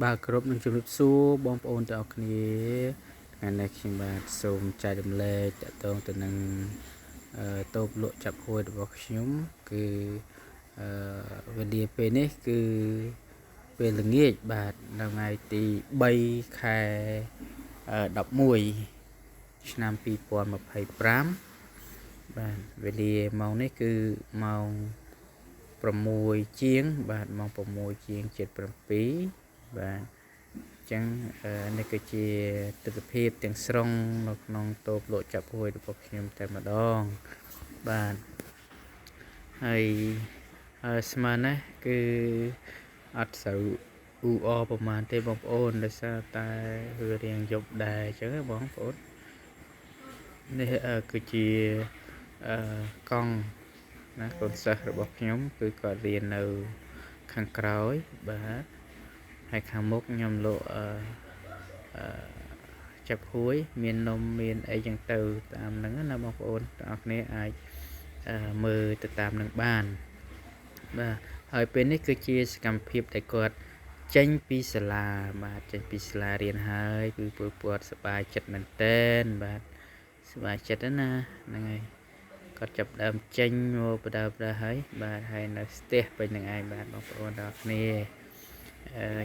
បាទគ្រប់នឹងជម្រាបសួរបងប្អូនទាំងអស់គ្នាថ្ងៃនេះខ្ញុំបាទសូមចែករំលែកតកតងទៅនឹងតូបលក់ចាប់ហួយរបស់ខ្ញុំគឺវេលាពេលនេះគឺពេលល្ងាចបាទនៅថ្ងៃទី3ខែ11ឆ្នាំ2025បាទវេលាម៉ោងនេះគឺម៉ោង6ជាងបាទម៉ោង6ជាង7បាទអញ្ចឹងនេះគឺជាទស្សនវិជ្ជាទាំងស្រុងនៅក្នុងតូបលក់ចាប់ហួយរបស់ខ្ញុំតែម្ដងបាទហើយស្មានណាគឺអត់សូវអ៊ូអប្រហែលទេបងប្អូនដោយសារតែវារៀងយប់ដែរអញ្ចឹងបងប្អូននេះគឺជាកង់ណាកូនសិស្សរបស់ខ្ញុំគឺគាត់រៀននៅខាងក្រោយបាទហើយខាងមុខខ្ញុំលក់ចាប់ហួយមាននំមានអីចឹងទៅតាមហ្នឹងណាបងប្អូនទាំងអស់គ្នាអាចមើលទៅតាមនឹងបានបាទហើយពេលនេះគឺជាសកម្មភាពដែលគាត់ចេញពីសាលាបាទចេញពីសាលារៀនហើយគឺពួកគាត់សប្បាយចិត្តមែនទែនបាទសប្បាយចិត្តណាហ្នឹងហើយគាត់ចាប់ដើមចេញមកបដើហើយបាទហើយនៅស្ទះពេញនឹងឯងបាទបងប្អូនទាំងអស់គ្នា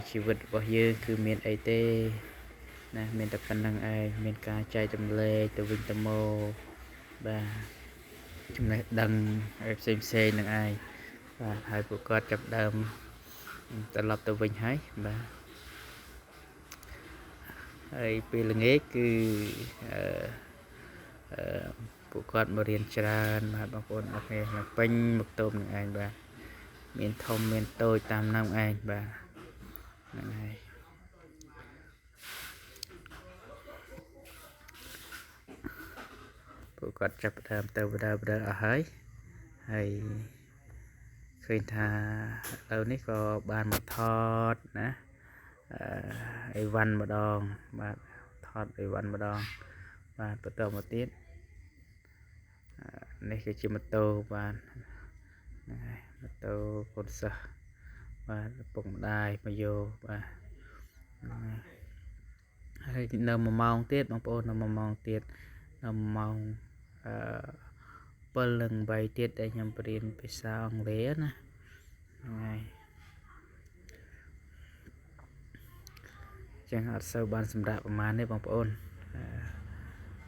ជីវិតរបស់យើងគឺមានអីទេណាមានតែប៉ុណ្្នឹងឯងមានការចែកចម្លែកទៅវិញទៅមកបាទចំណេះដឹងផ្សេងនឹងឯងបាទហើយពួកគាត់ចាប់ដើមត្រឡប់ទៅវិញហើយបាទហើយពេលល្ងាចគឺពួកគាត់មករៀនច្រើនបាទបងប្អូនអរគ្នាពេញមកតូបនឹងឯងបាទមានធំមានតូចតាមនឹងឯងបាទហ្នឹងហើយពួកគាត់ចាប់ដើមទៅបដើអស់ហើយឃើញថាឥឡូវនេះក៏បានមកថតណាអីវ៉ាន់ម្ដងបាទថតអីវ៉ាន់ម្ដងបាទបន្តមកទៀតនេះគឺជាម៉ូតូបាទហ្នឹងហើយម៉ូតូកូនសិស្សបាទឪពុកម្ដាយមកយកបាទហើយនៅ1ម៉ោងទៀតបងប្អូននៅ1ម៉ោងទៀតនៅម៉ោង7 និង 8ទៀតដែលខ្ញុំបរៀនភាសាអង់គ្លេសណាហ្នឹងហើយចឹងអត់សូវបានសម្រាប់ប្រហែលទេបងប្អូន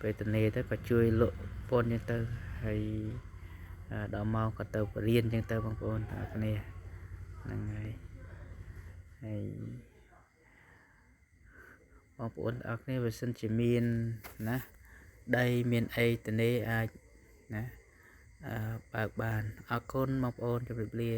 ពេលតនេទៅក៏ជួយលក់ពន្ធចឹងទៅហើយដល់ម៉ោងក៏ទៅបរៀនចឹងទៅបងប្អូនទាំងអស់គ្នាហ្នឹងហើយបងប្អូនទាំងអស់គ្នាបើសិនជាមានណាដីមានអីតនេអាចណាបើកបានអរគុណបងប្អូនជម្រាបលា